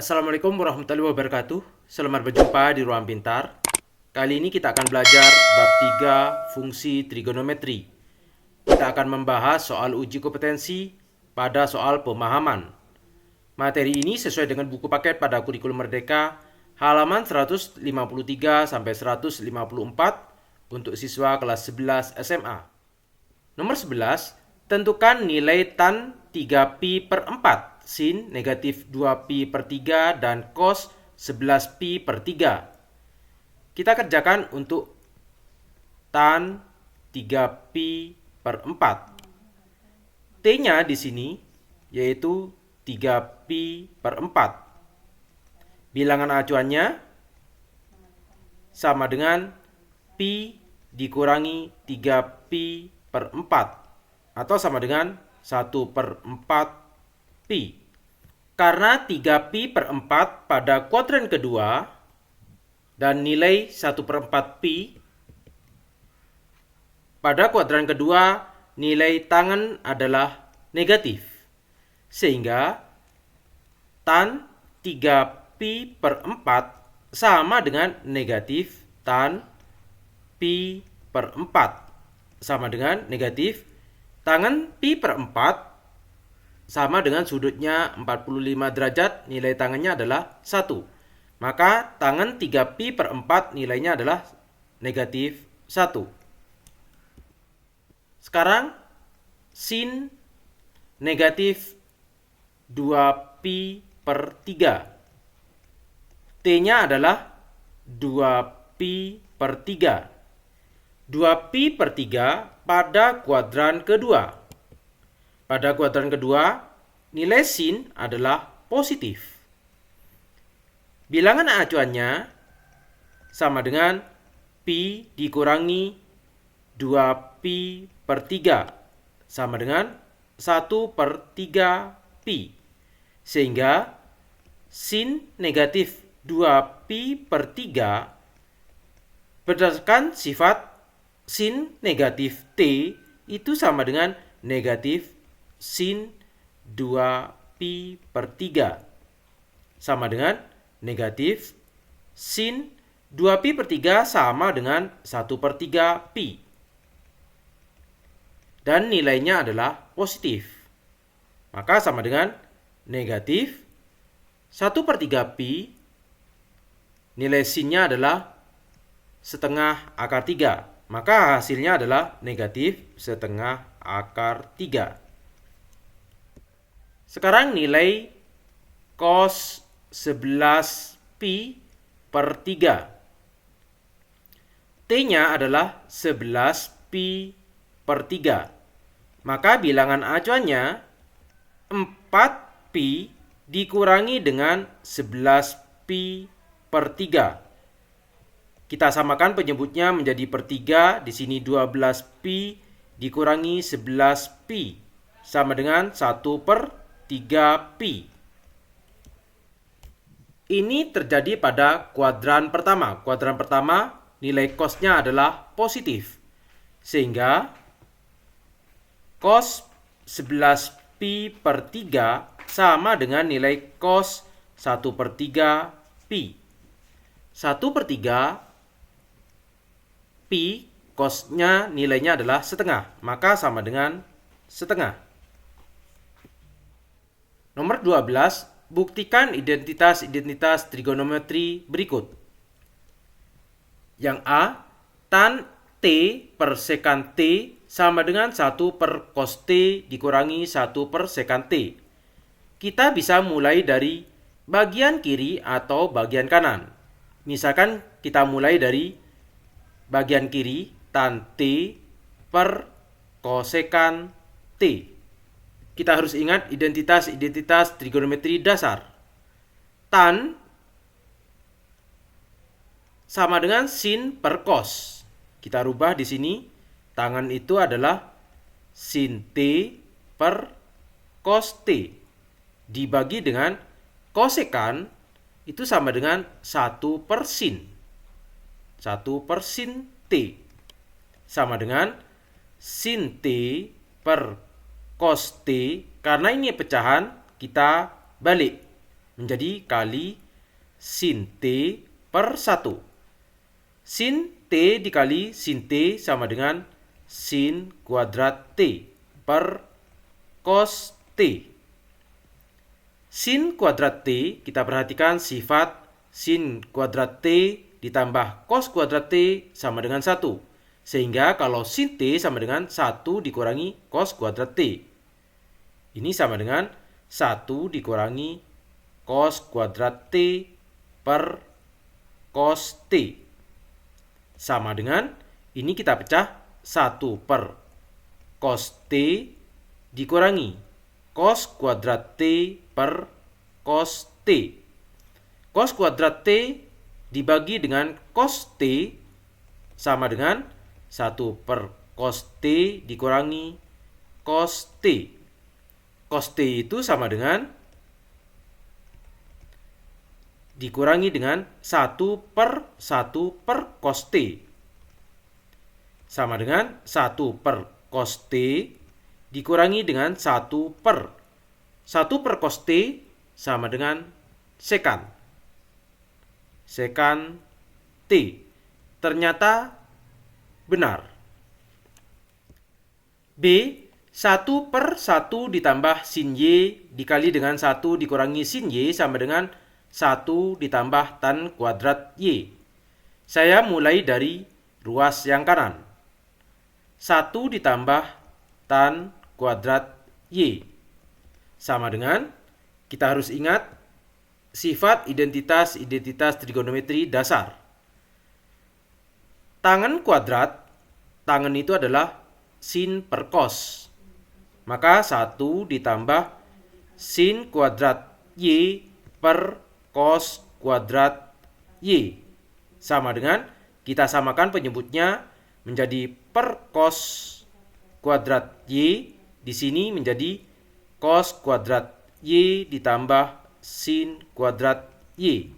Assalamualaikum warahmatullahi wabarakatuh. Selamat berjumpa di Ruang Pintar. Kali ini kita akan belajar bab 3 fungsi trigonometri. Kita akan membahas soal uji kompetensi pada soal pemahaman. Materi ini sesuai dengan buku paket pada kurikulum Merdeka halaman 153 sampai 154 untuk siswa kelas 11 SMA. Nomor 11, tentukan nilai tan 3pi per 4, sin negatif 2pi per 3, dan cos 11pi per 3. Kita kerjakan untuk tan 3pi per 4. T-nya di sini yaitu 3pi per 4. Bilangan acuannya sama dengan pi dikurangi 3pi per 4 atau sama dengan 1 per 4 pi. Karena 3pi per 4 pada kuadran kedua dan nilai 1 per 4 pi pada kuadran kedua, nilai tangen adalah negatif. Sehingga tan 3pi per 4 sama dengan negatif tan pi per 4. Sama dengan negatif tangen pi per 4 sama dengan sudutnya 45 derajat, nilai tangennya adalah 1. Maka tangen 3pi per 4 nilainya adalah negatif 1. Sekarang sin negatif 2pi per 3. T-nya adalah 2pi per 3. 2pi per 3 pada kuadran kedua. Pada kuadran kedua, nilai sin adalah positif. Bilangan acuannya sama dengan pi dikurangi 2pi per 3 sama dengan 1 per 3 pi. Sehingga sin negatif 2pi per 3 berdasarkan sifat sin negatif T itu sama dengan negatif sin 2pi per 3. Sama dengan negatif sin 2pi per 3 sama dengan 1 per 3 pi. Dan nilainya adalah positif. Maka sama dengan negatif 1 per 3 pi, nilai sinnya adalah setengah akar 3. Maka hasilnya adalah negatif setengah akar 3. Sekarang nilai cos 11pi per 3. T-nya adalah 11pi per 3. Maka bilangan acuannya 4pi dikurangi dengan 11pi per 3. Kita samakan penyebutnya menjadi per 3. Di sini 12pi dikurangi 11pi sama dengan 1 per 3 pi. Ini terjadi pada kuadran pertama. Kuadran pertama nilai cosnya adalah positif. Sehingga cos 11pi per 3 sama dengan nilai cos 1 per 3 pi. 1 per 3 pi cosnya nilainya adalah setengah, maka sama dengan setengah. Nomor 12, buktikan identitas-identitas trigonometri berikut. Yang A, tan T per sekan T sama dengan 1 per cos T dikurangi 1 per sekan T. Kita bisa mulai dari bagian kiri atau bagian kanan. Misalkan kita mulai dari bagian kiri, tan T per kosekan T. Kita harus ingat identitas-identitas trigonometri dasar. Tan sama dengan sin per cos. Kita rubah di sini, tangan itu adalah sin T per cos T. Dibagi dengan kosekan itu sama dengan 1 per sin. 1 per sin T sama dengan sin T per cos T. Karena ini pecahan, kita balik. menjadi kali sin T per 1. Sin T dikali sin T sama dengan sin kuadrat T per cos T. Sin kuadrat T, kita perhatikan sifat sin kuadrat T ditambah cos kuadrat T sama dengan 1. Sehingga kalau sin T sama dengan 1 dikurangi cos kuadrat T. Ini sama dengan 1 dikurangi cos kuadrat T per cos T. Sama dengan, ini kita pecah 1 per cos T dikurangi cos kuadrat T per cos T. Cos kuadrat T dibagi dengan cos T sama dengan 1 per cos T dikurangi cos T. Cos T itu sama dengan dikurangi dengan 1 per 1 per cos T. Sama dengan 1 per cos T dikurangi dengan 1 per 1 per cos T sama dengan sekan. Sekan T. Ternyata benar. B. 1 per 1 ditambah sin Y dikali dengan 1 dikurangi sin Y sama dengan 1 ditambah tan kuadrat Y. Saya mulai dari ruas yang kanan. 1 ditambah tan kuadrat Y. Sama dengan, kita harus ingat sifat identitas trigonometri dasar. Tangen kuadrat, tangen itu adalah sin per cos. Maka 1 ditambah sin kuadrat Y per cos kuadrat Y. Sama dengan, kita samakan penyebutnya menjadi per cos kuadrat Y. Di sini menjadi cos kuadrat Y ditambah sin kuadrat Y.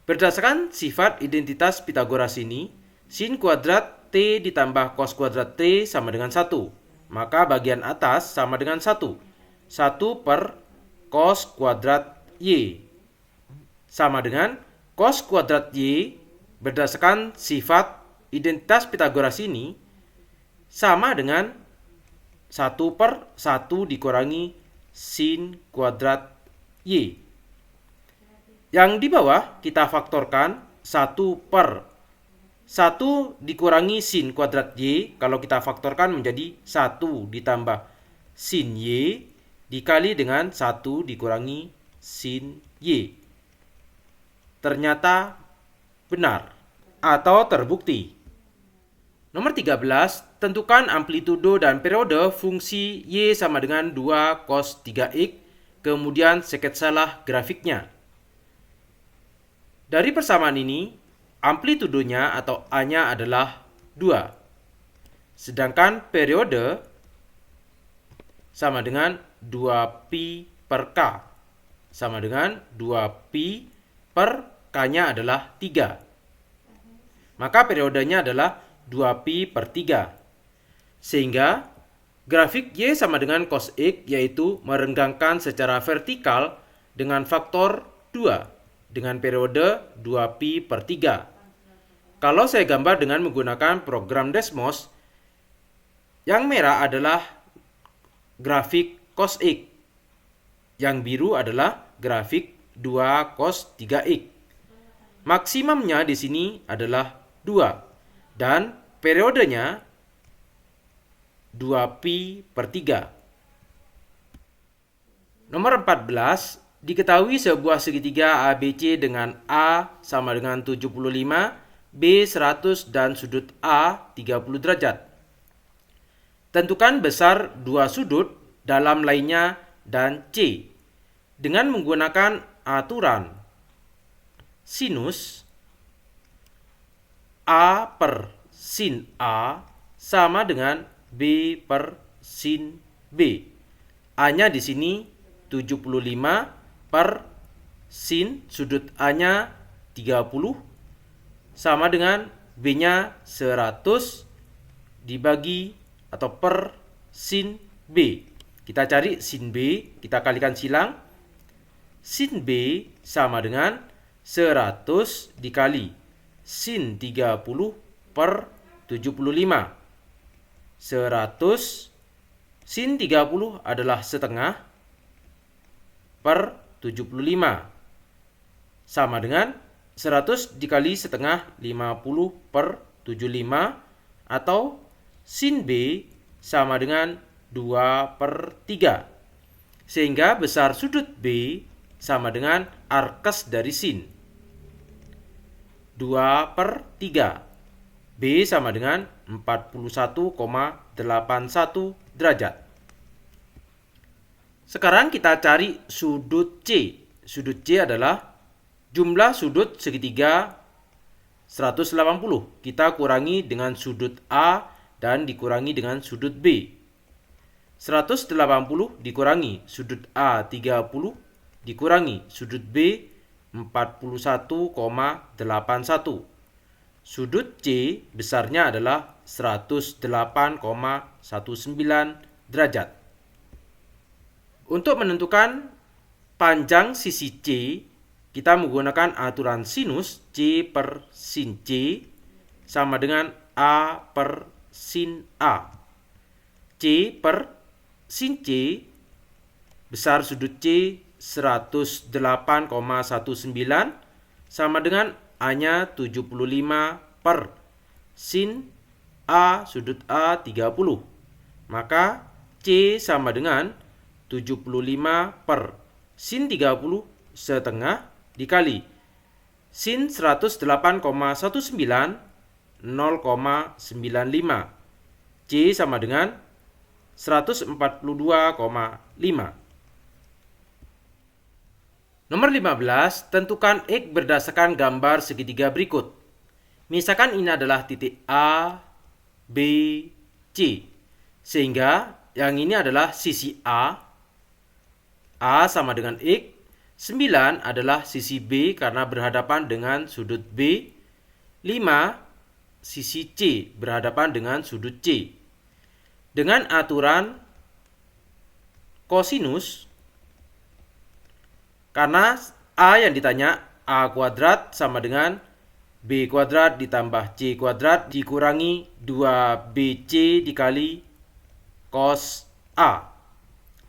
Berdasarkan sifat identitas Pitagoras ini, sin kuadrat T ditambah cos kuadrat T sama dengan 1. Maka bagian atas sama dengan 1. 1 per cos kuadrat Y. Sama dengan cos kuadrat Y berdasarkan sifat identitas Pitagoras ini sama dengan 1 per 1 dikurangi sin kuadrat Y. Yang di bawah kita faktorkan 1 per 1 dikurangi sin kuadrat Y, kalau kita faktorkan menjadi 1 ditambah sin Y dikali dengan 1 dikurangi sin Y. Ternyata benar atau terbukti. Nomor 13, tentukan amplitudo dan periode fungsi Y sama dengan 2 cos 3X, kemudian sketsalah grafiknya. Dari persamaan ini, amplitudonya atau A-nya adalah 2. Sedangkan periode sama dengan 2pi per K. Sama dengan 2pi per K-nya adalah 3. Maka periodenya adalah 2pi per 3. Sehingga grafik Y sama dengan cos X, yaitu merenggangkan secara vertikal dengan faktor 2 dengan periode 2pi per 3. Kalau saya gambar dengan menggunakan program Desmos, yang merah adalah grafik cos X. Yang biru adalah grafik 2 cos 3X. Maksimumnya di sini adalah 2 dan periodenya 2pi per 3. Nomor 14, diketahui sebuah segitiga ABC dengan A sama dengan 75, B 100 dan sudut A 30 derajat. Tentukan besar dua sudut dalam lainnya dan C dengan menggunakan aturan sinus A per sin A sama dengan B per sin B. A-nya di sini 75 per sin sudut A-nya 30 sama dengan B-nya 100 dibagi atau per sin B. Kita cari sin B, kita kalikan silang. sin B sama dengan 100 dikali sin 30 per 75. 100 sin 30 adalah setengah per 75 sama dengan 100 dikali setengah 50 per 75 atau sin B sama dengan 2 per 3. Sehingga besar sudut B sama dengan arkes dari sin. 2 per 3. B sama dengan 41,81 derajat. Sekarang kita cari sudut C. Sudut C adalah jumlah sudut segitiga 180. Kita kurangi dengan sudut A dan dikurangi dengan sudut B. 180 dikurangi sudut A 30 dikurangi sudut B 41,81. Sudut C besarnya adalah 108,19 derajat. Untuk menentukan panjang sisi C, kita menggunakan aturan sinus C per sin C sama dengan A per sin A. C per sin C, besar sudut C 108,19 sama dengan A-nya 75 per sin A sudut A 30. Maka C sama dengan 75 per sin 30 setengah dikali sin 108,19 0,95. C sama dengan 142,5. Nomor 15, tentukan X berdasarkan gambar segitiga berikut. Misalkan ini adalah titik A, B, C. Sehingga yang ini adalah sisi A. A sama dengan X. 9 adalah sisi B karena berhadapan dengan sudut B. 5, sisi C berhadapan dengan sudut C. Dengan aturan kosinus, karena A yang ditanya A kuadrat sama dengan B kuadrat ditambah C kuadrat dikurangi 2BC dikali cos A.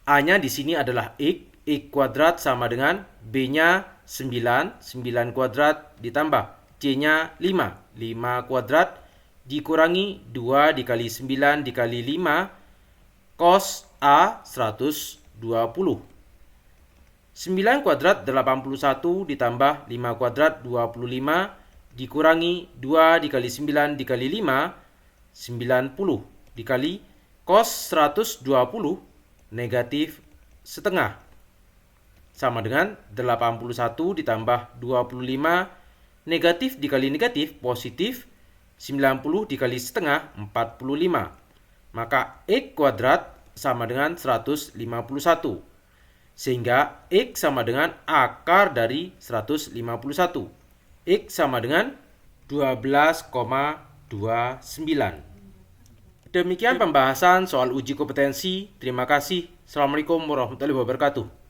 A-nya di sini adalah X. X kuadrat sama dengan B-nya 9. 9 kuadrat ditambah C-nya 5. 5 kuadrat dikurangi 2 dikali 9 dikali 5 cos A 120. 9 kuadrat 81 ditambah 5 kuadrat 25 dikurangi 2 dikali 9 dikali 5 90 dikali cos 120 negatif setengah sama dengan 81 ditambah 25 negatif dikali negatif positif 90 dikali setengah 45. Maka X kuadrat sama dengan 151. Sehingga X sama dengan akar dari 151. X sama dengan 12,29. Demikian pembahasan soal uji kompetensi. Terima kasih. Assalamualaikum warahmatullahi wabarakatuh.